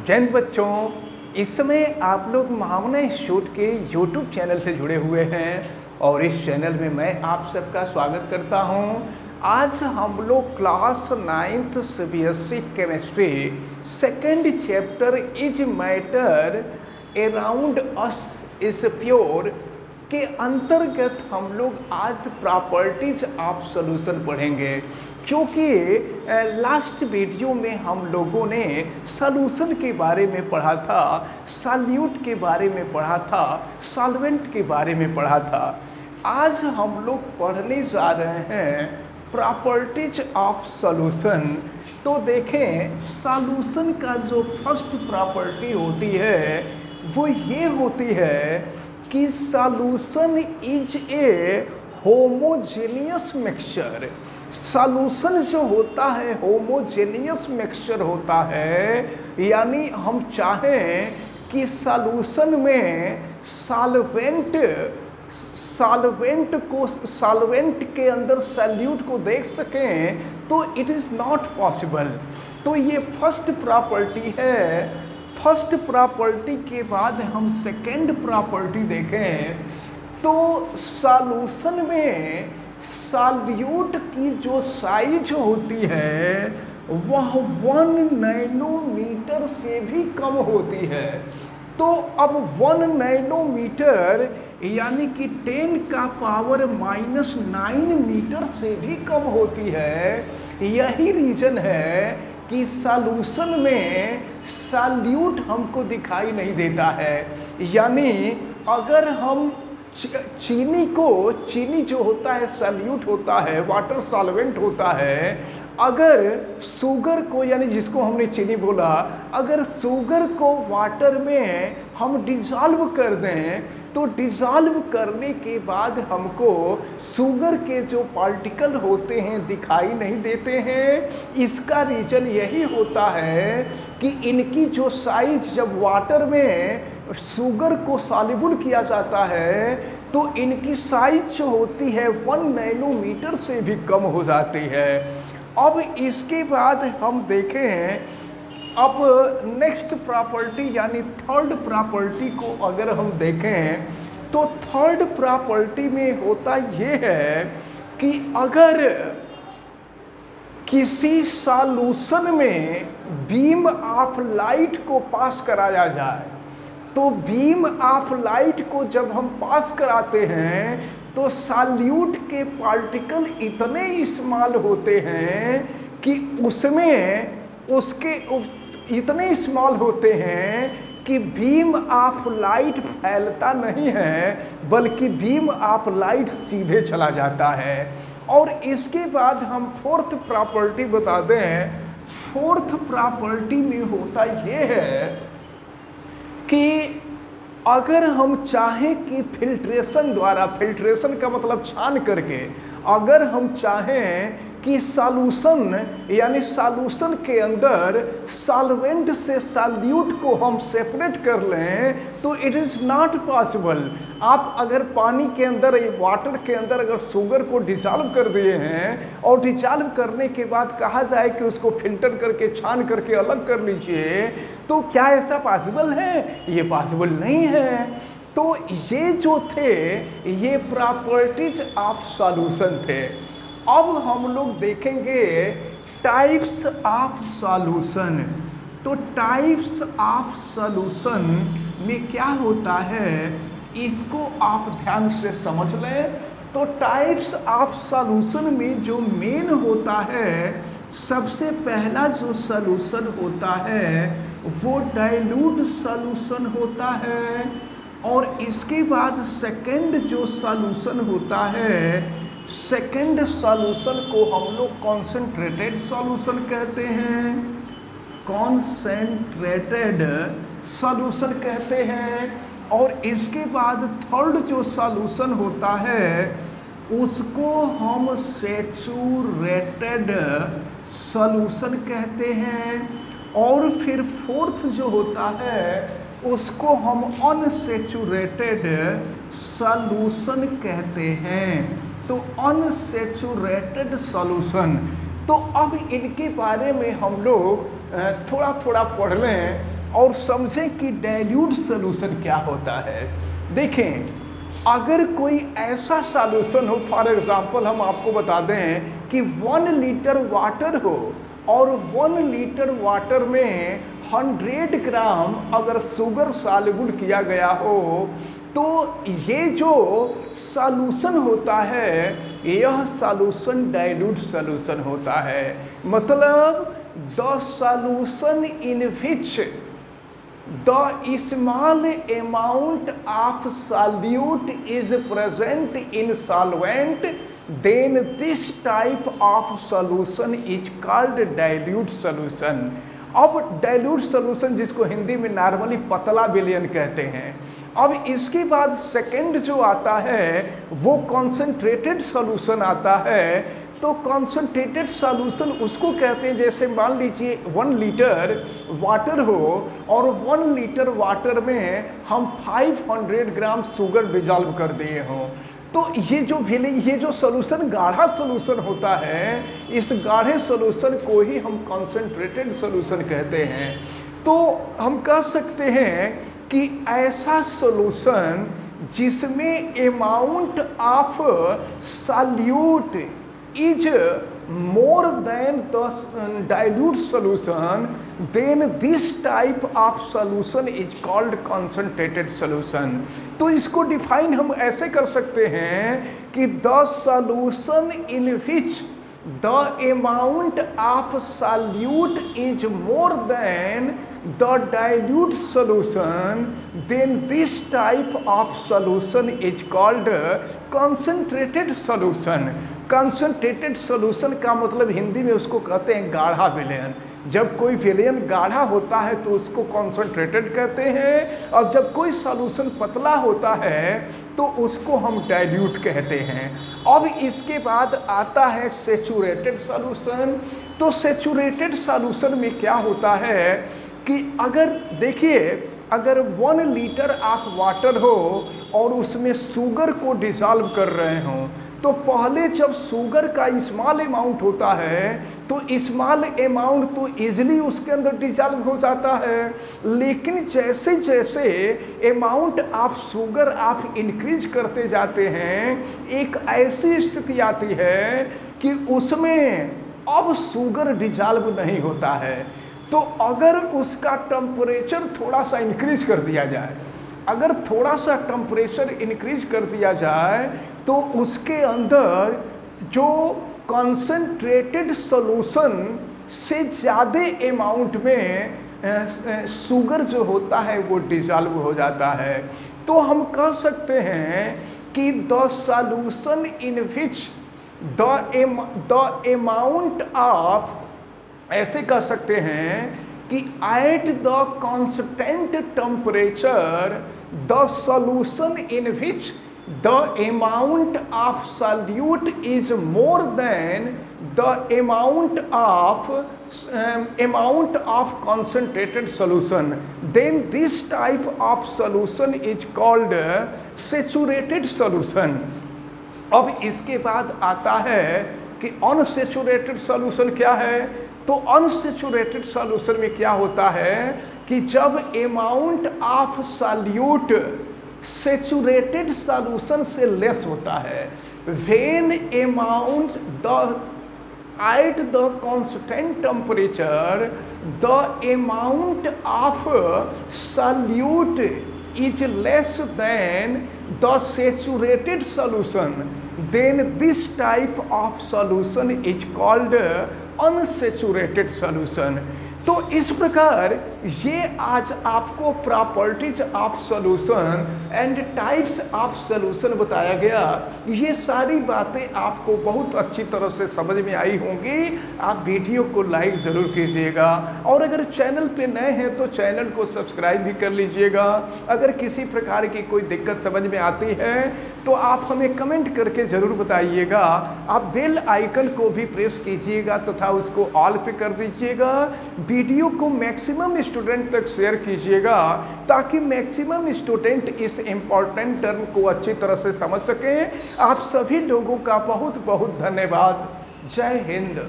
जय हिंद बच्चों। इस समय आप लोग महावना इंस्टीट्यूट के यूट्यूब चैनल से जुड़े हुए हैं और इस चैनल में मैं आप सबका स्वागत करता हूं। आज हम लोग class 9th CBSE chemistry second chapter is matter around us is pure के अंतर्गत हम लोग आज प्रॉपर्टीज ऑफ सॉल्यूशन पढ़ेंगे, क्योंकि लास्ट वीडियो में हम लोगों ने सॉल्यूशन के बारे में पढ़ा था, सॉल्यूट के बारे में पढ़ा था, सॉल्वेंट के बारे में पढ़ा था। आज हम लोग पढ़ने जा रहे हैं प्रॉपर्टीज ऑफ सॉल्यूशन। तो देखें, सॉल्यूशन का जो फर्स्ट प्रॉपर्टी होती है वो ये होती है कि solution is a homogeneous mixture. Solution जो होता है होमोजेनियस मिक्सचर होता है, यानी हम चाहें कि सॉल्यूशन में सॉल्वेंट के अंदर सॉल्यूट को देख सकें तो इट इज़ नॉट पॉसिबल। तो ये फर्स्ट प्रॉपर्टी है। फर्स्ट प्रॉपर्टी के बाद हम सेकेंड प्रॉपर्टी देखें तो सॉल्यूशन में सॉल्यूट की जो साइज होती है वह 1 नैनोमीटर से भी कम होती है। तो अब 1 नैनोमीटर यानी कि 10 का पावर -9 मीटर से भी कम होती है। यही रीज़न है कि सॉल्यूशन में सॉल्यूट हमको दिखाई नहीं देता है। यानी अगर हम चीनी जो होता है सॉल्यूट होता है, वाटर सॉल्वेंट होता है, अगर शुगर को, यानी जिसको हमने चीनी बोला, अगर शुगर को वाटर में हम डिज़ोल्व कर दें तो डिज़ोल्व करने के बाद हमको शुगर के जो पार्टिकल होते हैं दिखाई नहीं देते हैं। इसका रीज़न यही होता है कि इनकी जो साइज, जब वाटर में शुगर को सॉल्युबल किया जाता है तो इनकी साइज जो होती है 1 नैनोमीटर से भी कम हो जाती है। अब इसके बाद हम देखें, अब नेक्स्ट प्रॉपर्टी यानी थर्ड प्रॉपर्टी को अगर हम देखें तो थर्ड प्रॉपर्टी में होता ये है कि अगर किसी सॉल्यूशन में बीम ऑफ लाइट को पास कराया जाए तो बीम ऑफ लाइट को जब हम पास कराते हैं तो सॉल्यूट के पार्टिकल इतने स्मॉल होते हैं कि उसके इतने स्मॉल होते हैं कि बीम ऑफ लाइट फैलता नहीं है, बल्कि बीम ऑफ लाइट सीधे चला जाता है। और इसके बाद हम फोर्थ प्रॉपर्टी बता दें। फोर्थ प्रॉपर्टी में होता ये है कि अगर हम चाहें कि फिल्ट्रेशन द्वारा, फिल्ट्रेशन का मतलब छान करके, अगर हम चाहें कि सॉल्यूशन यानी सॉल्यूशन के अंदर सॉल्वेंट से सॉल्यूट को हम सेपरेट कर लें तो इट इज़ नॉट पॉसिबल। आप अगर पानी के अंदर, वाटर के अंदर अगर शुगर को डिसॉल्व कर दिए हैं और डिसॉल्व करने के बाद कहा जाए कि उसको फिल्टर करके, छान करके अलग कर लीजिए, तो क्या ऐसा पॉसिबल है? ये पॉसिबल नहीं है। तो ये जो थे ये प्रॉपर्टीज ऑफ सॉल्यूशन थे। अब हम लोग देखेंगे टाइप्स ऑफ सॉल्यूशन। तो टाइप्स ऑफ सॉल्यूशन में क्या होता है इसको आप ध्यान से समझ लें। तो टाइप्स ऑफ सॉल्यूशन में जो मेन होता है, सबसे पहला जो सॉल्यूशन होता है वो डाइल्यूट सॉल्यूशन होता है। और इसके बाद सेकंड जो सॉल्यूशन होता है, सेकेंड सॉल्यूशन को हम लोग कॉन्सेंट्रेटेड सॉल्यूशन कहते हैं, कॉन्सेंट्रेटेड सॉल्यूशन कहते हैं। और इसके बाद थर्ड जो सॉल्यूशन होता है उसको हम सैचुरेटेड सॉल्यूशन कहते हैं। और फिर फोर्थ जो होता है उसको हम अनसैचुरेटेड सॉल्यूशन कहते हैं। तो अनसैचुरेटेड सॉल्यूशन। तो अब इनके बारे में हम लोग थोड़ा थोड़ा पढ़ लें। और समझें कि डाइल्यूट सॉल्यूशन क्या होता है। देखें, अगर कोई ऐसा सॉल्यूशन हो, फॉर एग्जांपल हम आपको बता दें कि 1 लीटर वाटर हो और 1 लीटर वाटर में 100 ग्राम अगर शुगर सॉल्युबल किया गया हो, तो ये जो सॉल्यूशन होता है यह सॉल्यूशन डाइल्यूट सॉल्यूशन होता है। मतलब the solution in which the small amount of solute is present in solvent, then this type of solution is called dilute solution। अब डाइल्यूट सॉल्यूशन जिसको हिंदी में नॉर्मली पतला विलयन कहते हैं। अब इसके बाद सेकंड जो आता है वो कॉन्सेंट्रेटेड सॉल्यूशन आता है। तो कॉन्सेंट्रेटेड सॉल्यूशन उसको कहते हैं, जैसे मान लीजिए 1 लीटर वाटर हो और 1 लीटर वाटर में हम 500 ग्राम शुगर डिजॉल्व कर दिए हों, तो ये जो सॉल्यूशन गाढ़ा सॉल्यूशन होता है, इस गाढ़े सॉल्यूशन को ही हम कॉन्सेंट्रेटेड सॉल्यूशन कहते हैं। तो हम कह सकते हैं कि ऐसा सॉल्यूशन जिसमें amount of solute is more than the dilute solution, then this type of solution is called concentrated solution। तो इसको डिफाइन हम ऐसे कर सकते हैं कि the solution in which the amount of solute is more than the dilute solution, then this type of solution is called concentrated solution। Concentrated solution का मतलब हिंदी में उसको कहते हैं गाढ़ा विलयन। जब कोई विलयन गाढ़ा होता है तो उसको कॉन्सेंट्रेटेड कहते हैं, और जब कोई सॉल्यूशन पतला होता है तो उसको हम डाइल्यूट कहते हैं। अब इसके बाद आता है सैचुरेटेड सॉल्यूशन। तो सैचुरेटेड सॉल्यूशन में क्या होता है कि अगर देखिए, अगर 1 लीटर ऑफ वाटर हो और उसमें शुगर को डिसॉल्व कर रहे हों, तो पहले जब शुगर का स्मॉल अमाउंट होता है तो स्मॉल अमाउंट तो इजीली उसके अंदर डिसॉल्व हो जाता है, लेकिन जैसे जैसे अमाउंट ऑफ शुगर आप इंक्रीज करते जाते हैं, एक ऐसी स्थिति आती है कि उसमें अब शुगर डिसॉल्व नहीं होता है। तो अगर उसका टेम्परेचर थोड़ा सा इंक्रीज कर दिया जाए, अगर थोड़ा सा टेम्परेचर इंक्रीज कर दिया जाए तो उसके अंदर जो कॉन्सेंट्रेटेड सॉल्यूशन से ज़्यादा अमाउंट में शुगर जो होता है वो डिसॉल्व हो जाता है। तो हम कह सकते हैं कि the solution in which the amount of, ऐसे कह सकते हैं कि eight the constant temperature the solution in which the amount of solute is more than the amount of concentrated solution, then this type of solution is called saturated solution। अब इसके बाद आता है कि अनसैचुरेटेड सॉल्यूशन क्या है। तो unsaturated solution में क्या होता है कि जब amount of solute saturated solution से लेस होता है, when amount at the constant temperature the amount of solute is less than the saturated solution, then this type of solution is called unsaturated solution. तो इस प्रकार ये आज आपको properties of solution and types of solution बताया गया। ये सारी बातें आपको बहुत अच्छी तरह से समझ में आई होंगी। आप वीडियो को लाइक ज़रूर कीजिएगा, और अगर चैनल पे नए हैं तो चैनल को सब्सक्राइब भी कर लीजिएगा। अगर किसी प्रकार की कोई दिक्कत समझ में आती है तो आप हमें कमेंट करके ज़रूर बताइएगा। आप बेल आइकन को भी प्रेस कीजिएगा तथा उसको ऑल पे कर दीजिएगा। वीडियो को मैक्सिमम स्टूडेंट तक शेयर कीजिएगा ताकि मैक्सिमम स्टूडेंट इस इम्पॉर्टेंट टर्म को अच्छी तरह से समझ सकें। आप सभी लोगों का बहुत बहुत धन्यवाद। जय हिंद।